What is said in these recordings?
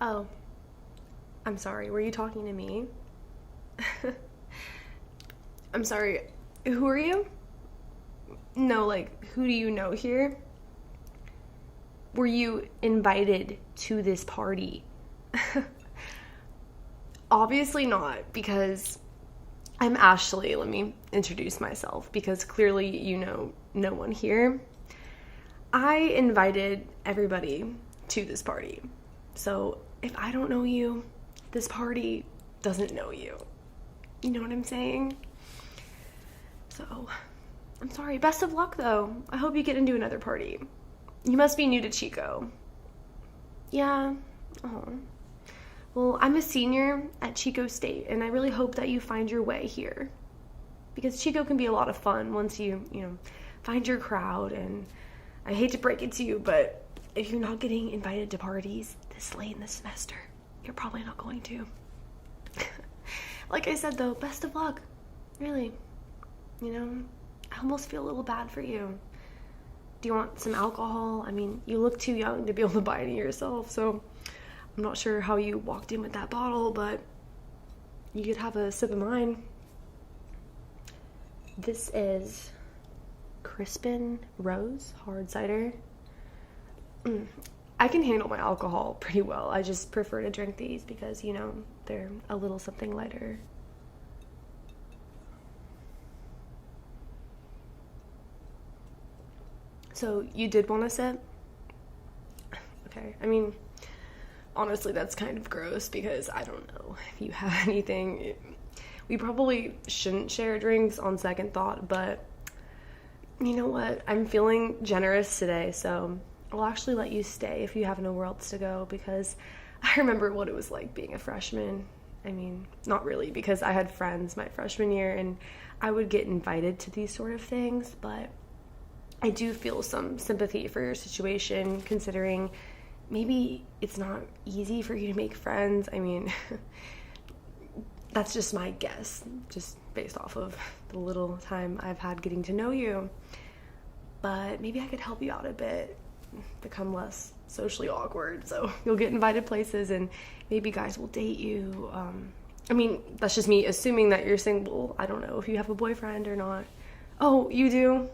Oh, I'm sorry. Were you talking to me? I'm sorry. Who are you? No, like, who do you know here? Were you invited to this party? Obviously not, because I'm Ashley. Let me introduce myself, because clearly you know no one here. I invited everybody to this party. So if I don't know you, this party doesn't know you. You know what I'm saying? So, I'm sorry. Best of luck, though. I hope you get into another party. You must be new to Chico. Yeah. Oh. Well, I'm a senior at Chico State, and I really hope that you find your way here. Because Chico can be a lot of fun once you find your crowd. And I hate to break it to you, but if you're not getting invited to parties this late in the semester, you're probably not going to. Like I said, though, best of luck. Really. I almost feel a little bad for you. Do you want some alcohol? I mean, you look too young to be able to buy any yourself, so I'm not sure how you walked in with that bottle, but you could have a sip of mine. This is Crispin Rose hard cider. I can handle my alcohol pretty well. I just prefer to drink these because, they're a little something lighter. So, you did want to sip? Okay, I mean, honestly, that's kind of gross because I don't know if you have anything. We probably shouldn't share drinks on second thought, but you know what? I'm feeling generous today, so I'll actually let you stay if you have nowhere else to go because I remember what it was like being a freshman. I mean, not really, because I had friends my freshman year and I would get invited to these sort of things, but I do feel some sympathy for your situation, considering maybe it's not easy for you to make friends. I mean, that's just my guess, just based off of the little time I've had getting to know you. But maybe I could help you out a bit, become less socially awkward, so you'll get invited places and maybe guys will date you. I mean, that's just me assuming that you're single. I don't know if you have a boyfriend or not. Oh, you do?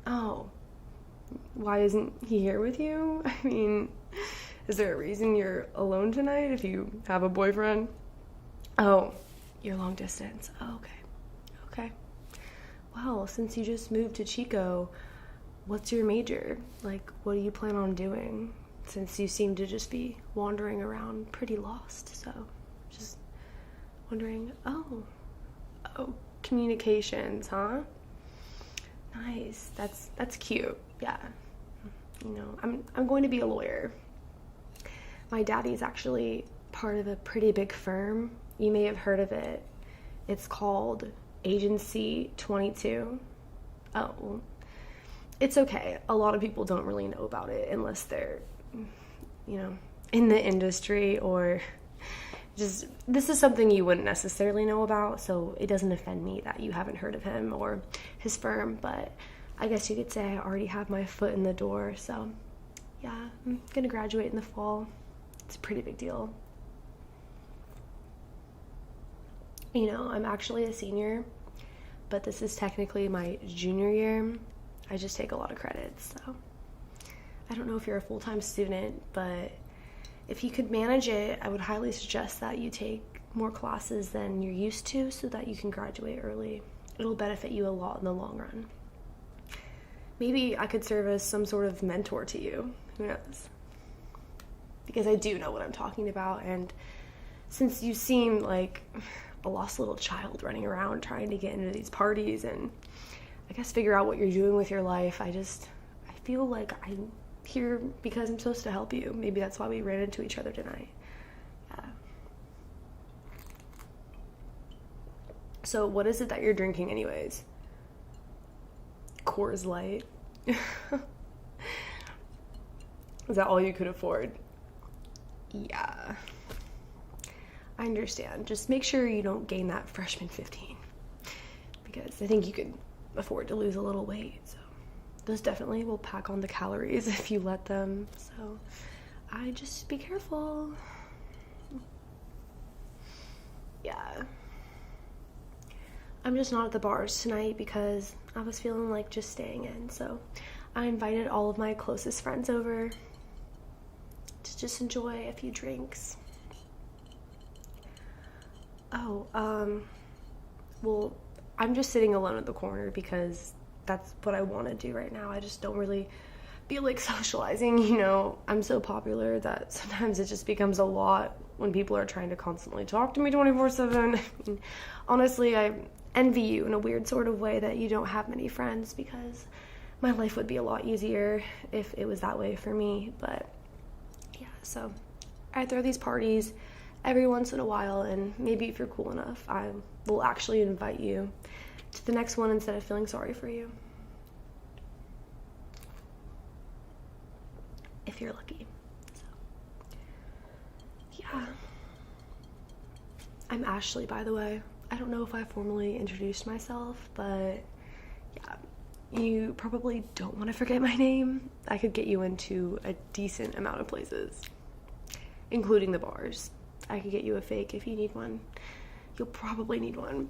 Oh, why isn't he here with you? I mean, is there a reason you're alone tonight if you have a boyfriend? Oh, you're long distance. Oh, okay. Well, since you just moved to Chico, what's your major? Like, what do you plan on doing? Since you seem to just be wandering around pretty lost, so just wondering. Oh, communications, huh? Nice. That's cute. Yeah. I'm going to be a lawyer. My daddy's actually part of a pretty big firm. You may have heard of it. It's called Agency 22. Oh, well, it's okay. A lot of people don't really know about it unless they're, in the industry or just, this is something you wouldn't necessarily know about, so it doesn't offend me that you haven't heard of him or his firm, but I guess you could say I already have my foot in the door, so yeah, I'm gonna graduate in the fall. It's a pretty big deal. I'm actually a senior, but this is technically my junior year. I just take a lot of credits, so I don't know if you're a full-time student, but if you could manage it, I would highly suggest that you take more classes than you're used to so that you can graduate early. It'll benefit you a lot in the long run. Maybe I could serve as some sort of mentor to you. Who knows? Because I do know what I'm talking about, and since you seem like a lost little child running around trying to get into these parties and I guess figure out what you're doing with your life, I feel like I'm here because I'm supposed to help you. Maybe that's why we ran into each other tonight. Yeah. So what is it that you're drinking anyways? Coors Light? Is that all you could afford? Yeah. I understand. Just make sure you don't gain that freshman 15. Because I think you could afford to lose a little weight, so those definitely will pack on the calories if you let them, so I just be careful. yeah. I'm just not at the bars tonight because I was feeling like just staying in, so I invited all of my closest friends over to just enjoy a few drinks. Oh, well, I'm just sitting alone at the corner because that's what I want to do right now. I just don't really feel like socializing, you know. I'm so popular that sometimes it just becomes a lot when people are trying to constantly talk to me 24/7. Honestly, I envy you in a weird sort of way that you don't have many friends, because my life would be a lot easier if it was that way for me. But yeah, so I throw these parties every once in a while, and maybe if you're cool enough, I will actually invite you to the next one instead of feeling sorry for you. If you're lucky. So, yeah. I'm Ashley, by the way. I don't know if I formally introduced myself, but yeah, you probably don't want to forget my name. I could get you into a decent amount of places, including the bars. I could get you a fake if you need one. You'll probably need one,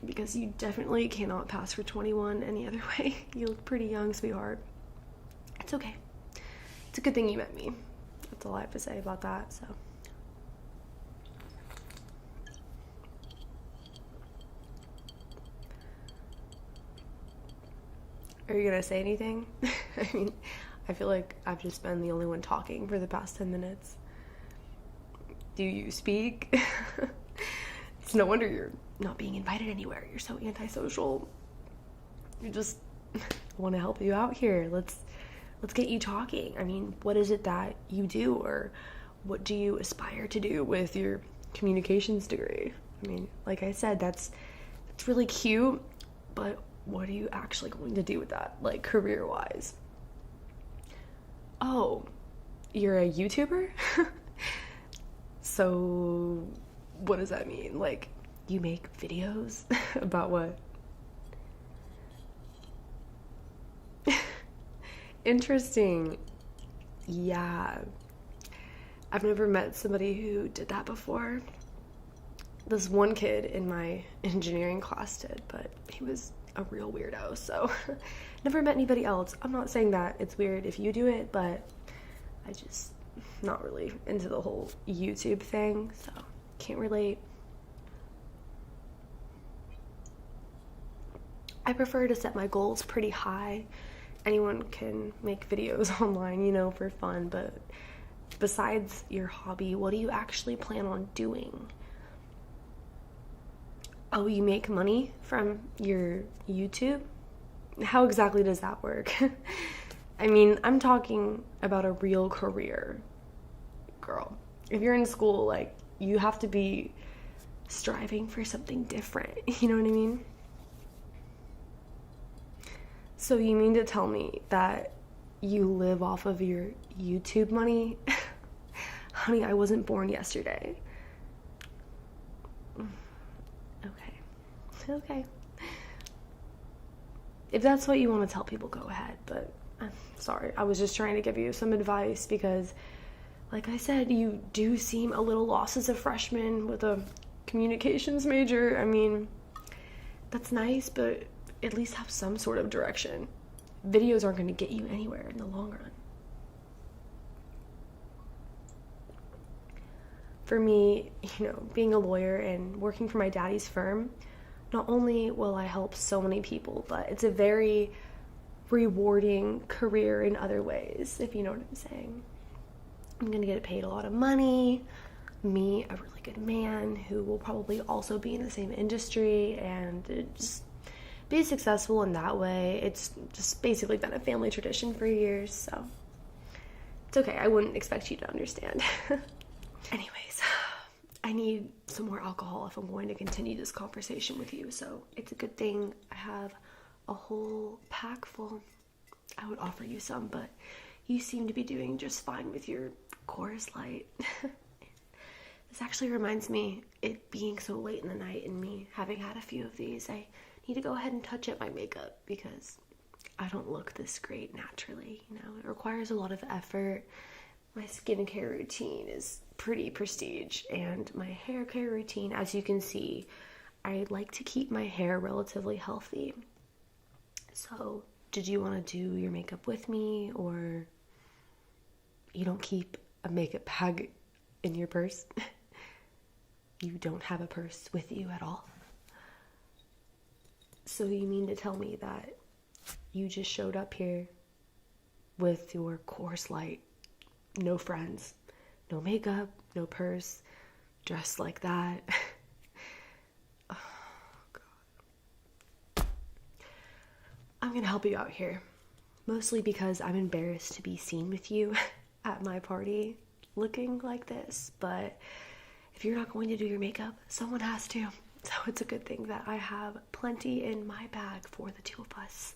because you definitely cannot pass for 21 any other way. You look pretty young, sweetheart. It's okay. It's a good thing you met me. That's all I have to say about that, so. Are you gonna say anything? I mean, I feel like I've just been the only one talking for the past 10 minutes. Do you speak? It's no wonder you're not being invited anywhere. You're so antisocial. You just want to help you out here. Let's get you talking. I mean, what is it that you do, or what do you aspire to do with your communications degree? I mean, like I said, that's really cute, but what are you actually going to do with that, like career-wise? Oh, you're a YouTuber? So what does that mean? Like, you make videos about what? Interesting. Yeah. I've never met somebody who did that before. This one kid in my engineering class did, but he was a real weirdo, so never met anybody else. I'm not saying that it's weird if you do it, but I just not really into the whole YouTube thing, so can't relate. I prefer to set my goals pretty high. Anyone can make videos online, you know, for fun, but besides your hobby, what do you actually plan on doing? Oh, you make money from your YouTube? How exactly does that work? I mean, I'm talking about a real career, girl. If you're in school, like, you have to be striving for something different, you know what I mean? So you mean to tell me that you live off of your YouTube money? Honey, I wasn't born yesterday. Okay. If that's what you want to tell people, go ahead, but I'm sorry. I was just trying to give you some advice because, like I said, you do seem a little lost as a freshman with a communications major. I mean, that's nice, but at least have some sort of direction. Videos aren't going to get you anywhere in the long run. For me, you know, being a lawyer and working for my daddy's firm, not only will I help so many people, but it's a very rewarding career in other ways, if you know what I'm saying. I'm going to get paid a lot of money, meet a really good man who will probably also be in the same industry, and just be successful in that way. It's just basically been a family tradition for years, so it's okay. I wouldn't expect you to understand. Anyways, I need some more alcohol if I'm going to continue this conversation with you, so it's a good thing I have a whole pack full. I would offer you some, but you seem to be doing just fine with your Coors Light. This actually reminds me, it being so late in the night and me having had a few of these, I need to go ahead and touch up my makeup because I don't look this great naturally, you know. It requires a lot of effort, my skincare routine is pretty prestige, and my hair care routine, as you can see, I like to keep my hair relatively healthy. So, did you want to do your makeup with me, or you don't keep a makeup bag in your purse? You don't have a purse with you at all? So you mean to tell me that you just showed up here with your Coors Light, no friends, no makeup, no purse, dressed like that? Oh, God. I'm gonna help you out here, mostly because I'm embarrassed to be seen with you at my party looking like this, but if you're not going to do your makeup, someone has to. So it's a good thing that I have plenty in my bag for the two of us.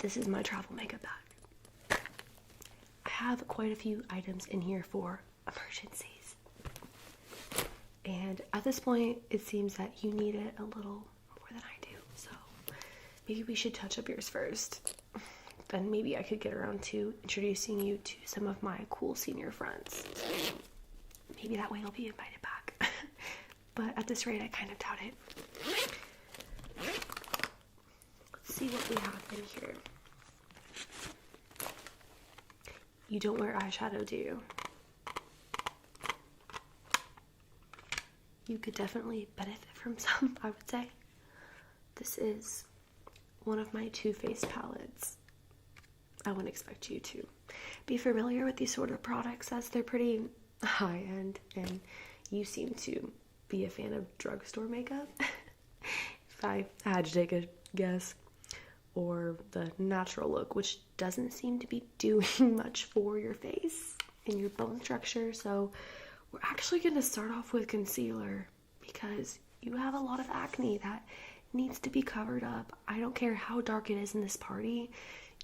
This is my travel makeup bag. I have quite a few items in here for emergencies. And at this point, it seems that you need it a little more than I do. So maybe we should touch up yours first. Then maybe I could get around to introducing you to some of my cool senior friends. Maybe that way you'll be invited back. But at this rate, I kind of doubt it. Let's see what we have in here. You don't wear eyeshadow, do you? You could definitely benefit from some, I would say. This is one of my Too Faced palettes. I wouldn't expect you to be familiar with these sort of products, as they're pretty high-end, and you seem to be a fan of drugstore makeup, if I had to take a guess, or the natural look, which doesn't seem to be doing much for your face and your bone structure. So we're actually going to start off with concealer, because you have a lot of acne that needs to be covered up. I don't care how dark it is in this party,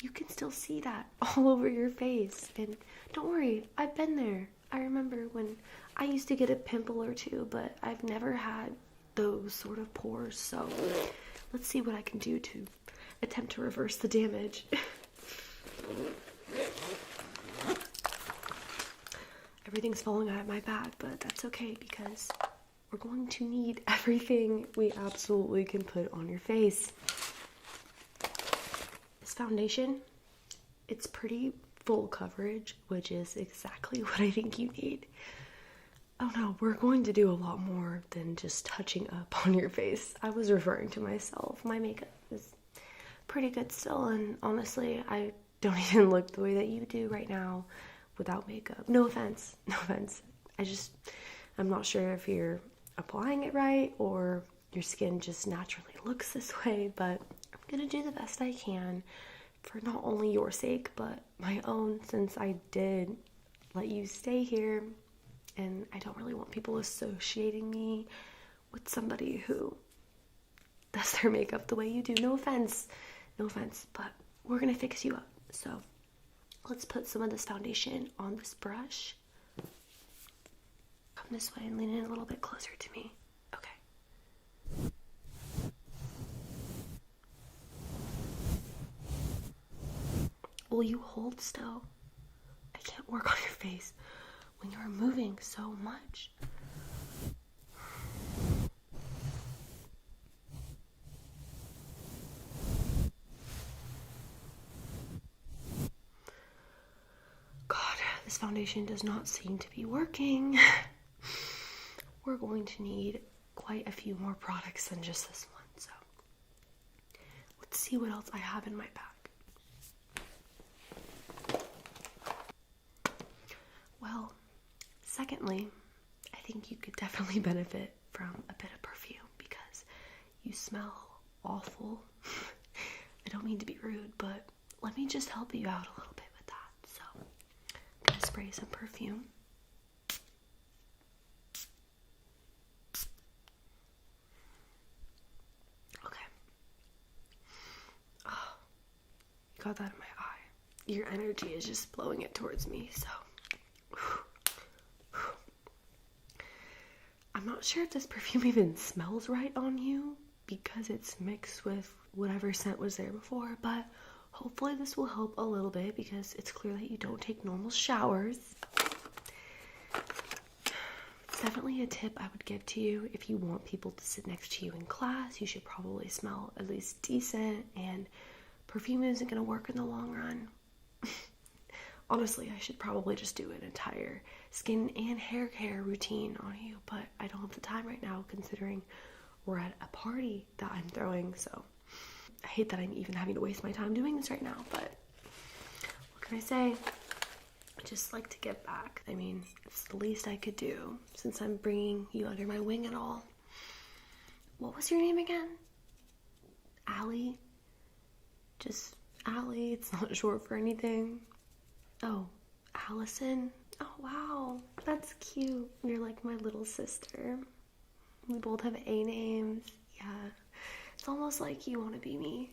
you can still see that all over your face. And don't worry, I've been there. I remember when I used to get a pimple or two, but I've never had those sort of pores. So let's see what I can do to attempt to reverse the damage. Everything's falling out of my bag, but that's okay, because we're going to need everything we absolutely can put on your face. This foundation, it's pretty full coverage, which is exactly what I think you need. Oh no, we're going to do a lot more than just touching up on your face. I was referring to myself. My makeup is pretty good still, and honestly, I don't even look the way that you do right now without makeup. No offense, no offense. I'm not sure if you're applying it right or your skin just naturally looks this way, but I'm gonna do the best I can for not only your sake, but my own, since I did let you stay here, and I don't really want people associating me with somebody who does their makeup the way you do. No offense, but we're gonna fix you up. So let's put some of this foundation on this brush. Come this way and lean in a little bit closer to me. Okay. Will you hold still? I can't work on your face when you're moving so much. God, this foundation does not seem to be working. We're going to need quite a few more products than just this one, so let's see what else I have in my bag. Well, secondly, I think you could definitely benefit from a bit of perfume, because you smell awful. I don't mean to be rude, but let me just help you out a little bit with that. So I'm gonna spray some perfume. Okay. Oh, you got that in my eye. Your energy is just blowing it towards me, so I'm not sure if this perfume even smells right on you, because it's mixed with whatever scent was there before, but hopefully this will help a little bit because it's clear that you don't take normal showers. It's definitely a tip I would give to you. If you want people to sit next to you in class, you should probably smell at least decent, and perfume isn't going to work in the long run. Honestly, I should probably just do an entire skin and hair care routine on you, but I don't have the time right now considering we're at a party that I'm throwing, so I hate that I'm even having to waste my time doing this right now, but what can I say? I just like to give back. I mean, it's the least I could do since I'm bringing you under my wing and all. What was your name again? Allie? Just Allie, it's not short for anything. Oh, Allison? Oh, wow, that's cute. You're like my little sister. We both have A names. Yeah, it's almost like you want to be me.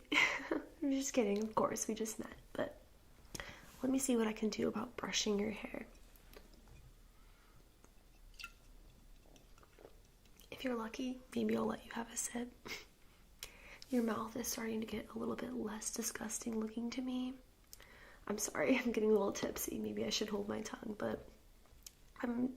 I'm just kidding, of course, we just met, but let me see what I can do about brushing your hair. If you're lucky, maybe I'll let you have a sip. Your mouth is starting to get a little bit less disgusting looking to me. I'm sorry, I'm getting a little tipsy. Maybe I should hold my tongue, but I'm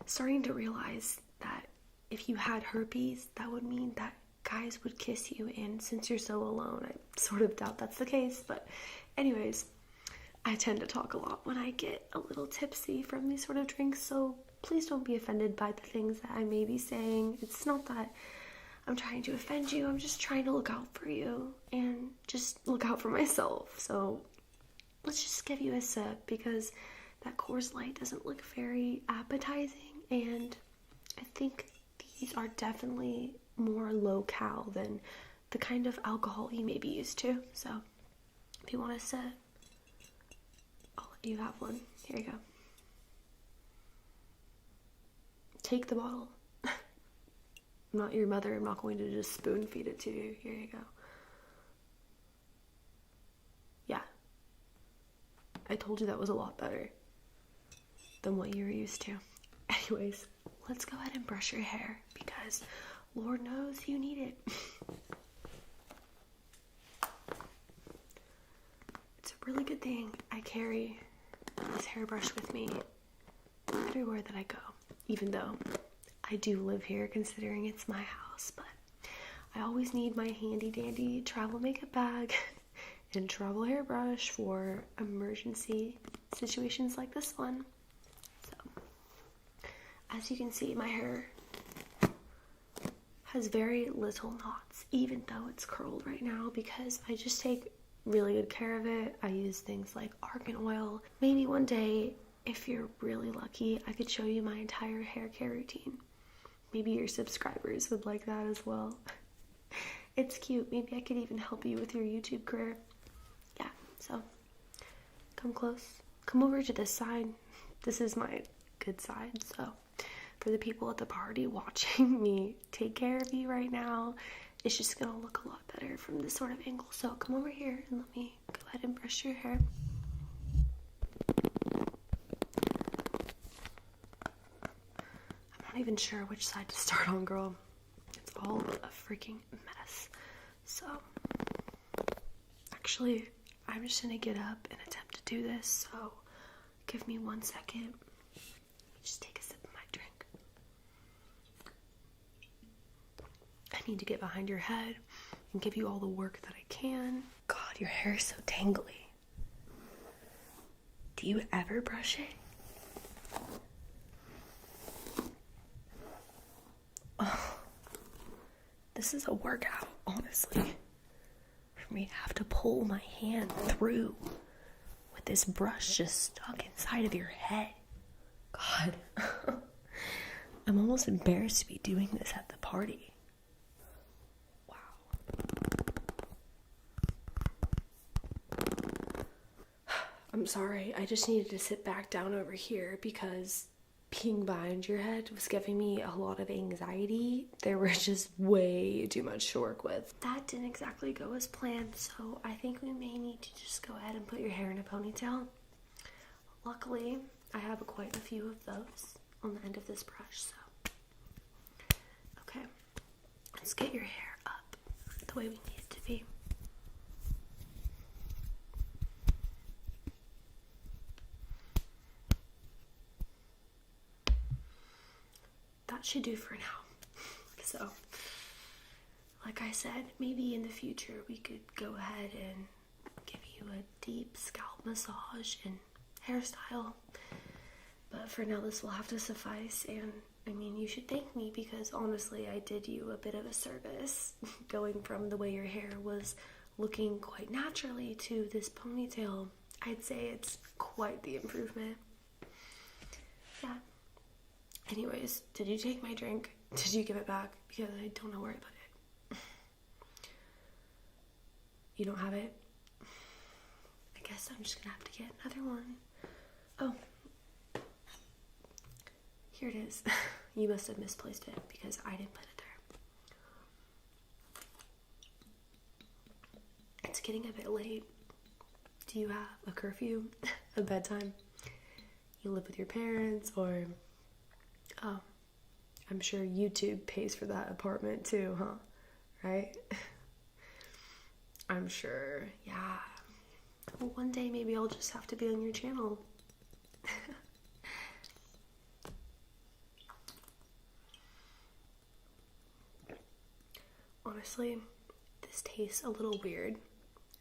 starting to realize that if you had herpes, that would mean that guys would kiss you, and since you're so alone, I sort of doubt that's the case, but anyways, I tend to talk a lot when I get a little tipsy from these sort of drinks, so please don't be offended by the things that I may be saying. It's not that I'm trying to offend you, I'm just trying to look out for you, and just look out for myself, so let's just give you a sip, because that Coors Light doesn't look very appetizing, and I think these are definitely more low-cal than the kind of alcohol you may be used to. So if you want a sip, I'll let you have one. Here you go. Take the bottle. I'm not your mother. I'm not going to just spoon feed it to you. Here you go. Yeah. I told you that was a lot better than what you were used to. Anyways, let's go ahead and brush your hair because Lord knows you need it. It's a really good thing I carry this hairbrush with me everywhere that I go, even though I do live here considering it's my house, but I always need my handy dandy travel makeup bag and travel hairbrush for emergency situations like this one. So, as you can see, my hair has very little knots, even though it's curled right now, because I just take really good care of it. I use things like argan oil. Maybe one day, if you're really lucky, I could show you my entire hair care routine. Maybe your subscribers would like that as well. It's cute. Maybe I could even help you with your YouTube career. Yeah, so come close. Come over to this side. This is my good side, so for the people at the party watching me take care of you right now, it's just gonna look a lot better from this sort of angle. So come over here and let me go ahead and brush your hair. I'm not even sure which side to start on, girl. It's all a freaking mess. So actually, I'm just gonna get up and attempt to do this, so give me 1 second. Just take a sip of my drink. I need to get behind your head and give you all the work that I can. God, your hair is so tangly. Do you ever brush it? Oh, this is a workout, honestly. For me to have to pull my hand through with this brush just stuck inside of your head. God. I'm almost embarrassed to be doing this at the party. Wow. I'm sorry, I just needed to sit back down over here because being behind your head was giving me a lot of anxiety. There was just way too much to work with. That didn't exactly go as planned, so I think we may need to just go ahead and put your hair in a ponytail. Luckily, I have quite a few of those on the end of this brush, so. Okay, let's get your hair up. the way we need it to be. That should do for now. So, like I said, maybe in the future we could go ahead and give you a deep scalp massage and hairstyle. But for now, this will have to suffice. And I mean, you should thank me because honestly, I did you a bit of a service going from the way your hair was looking quite naturally to this ponytail. I'd say it's quite the improvement. Yeah. Anyways, did you take my drink? Did you give it back? Because I don't know where I put it. You don't have it? I guess I'm just gonna have to get another one. Oh. Here it is. You must have misplaced it because I didn't put it there. It's getting a bit late. Do you have a curfew? A bedtime? You live with your parents or... Oh, I'm sure YouTube pays for that apartment too, huh? Right? I'm sure, yeah. Well, one day maybe I'll just have to be on your channel. Honestly, this tastes a little weird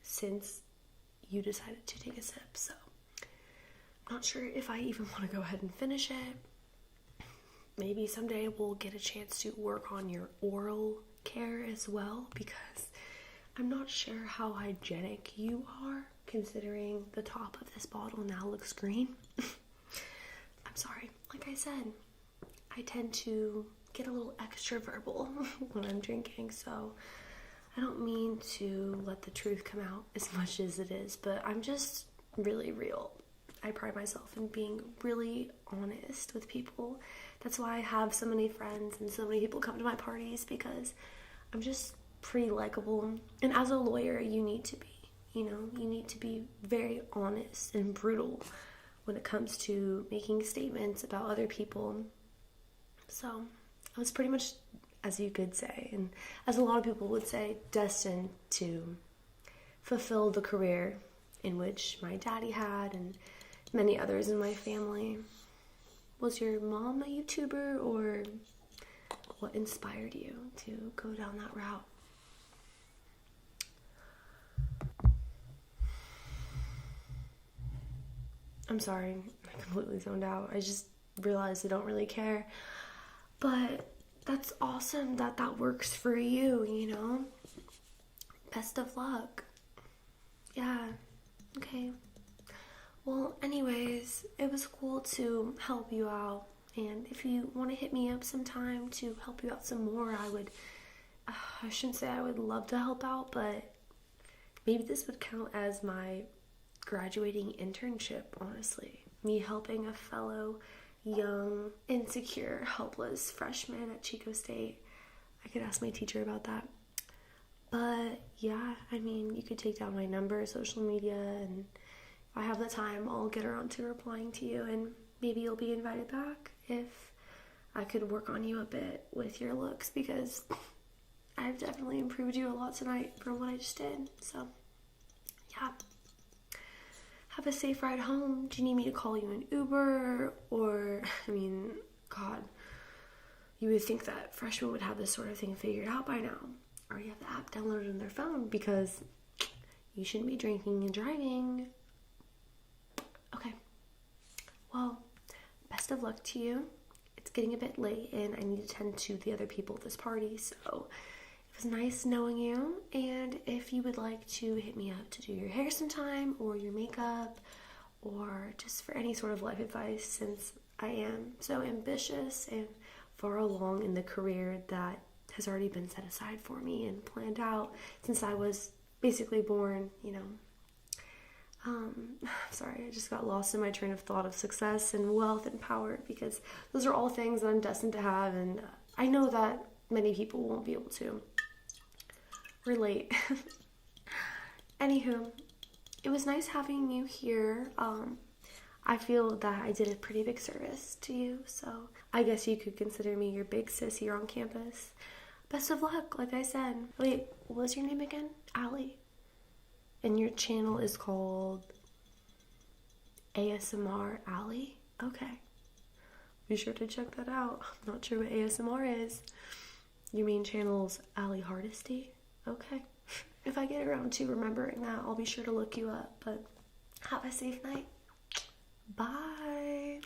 since you decided to take a sip, so I'm not sure if I even want to go ahead and finish it. Maybe someday we'll get a chance to work on your oral care as well because I'm not sure how hygienic you are considering the top of this bottle now looks green. I'm sorry. Like I said, I tend to get a little extra verbal when I'm drinking, so I don't mean to let the truth come out as much as it is, but I'm just really real. I pride myself in being really honest with people. That's why I have so many friends and so many people come to my parties because I'm just pretty likable. And as a lawyer, you need to be, you need to be very honest and brutal when it comes to making statements about other people. So I was pretty much, as you could say, and as a lot of people would say, destined to fulfill the career in which my daddy had and many others in my family. Was your mom a YouTuber, or what inspired you to go down that route? I'm sorry, I completely zoned out. I just realized I don't really care. But that's awesome that that works for you, Best of luck. Yeah, okay. Well, anyways, it was cool to help you out, and if you want to hit me up sometime to help you out some more, I shouldn't say I would love to help out, but maybe this would count as my graduating internship, honestly. Me helping a fellow young, insecure, helpless freshman at Chico State. I could ask my teacher about that. But yeah, I mean, you could take down my number, social media, and if I have the time, I'll get around to replying to you, and maybe you'll be invited back if I could work on you a bit with your looks, because I've definitely improved you a lot tonight from what I just did. So, yeah. Have a safe ride home. Do you need me to call you an Uber? Or, God, you would think that freshmen would have this sort of thing figured out by now. Or you have the app downloaded on their phone, because you shouldn't be drinking and driving. Okay. Well, best of luck to you. It's getting a bit late and I need to tend to the other people at this party, so it was nice knowing you. And if you would like to hit me up to do your hair sometime or your makeup or just for any sort of life advice, since I am so ambitious and far along in the career that has already been set aside for me and planned out since I was basically born, sorry, I just got lost in my train of thought of success and wealth and power, because those are all things that I'm destined to have, and I know that many people won't be able to relate. Anywho, it was nice having you here. I feel that I did a pretty big service to you, so I guess you could consider me your big sis here on campus. best of luck, like I said. Wait, what was your name again? Allie. And your channel is called ASMR Allie? Okay. Be sure to check that out. I'm not sure what ASMR is. You mean channel's Allie Hardesty? Okay. If I get around to remembering that, I'll be sure to look you up. But have a safe night. Bye.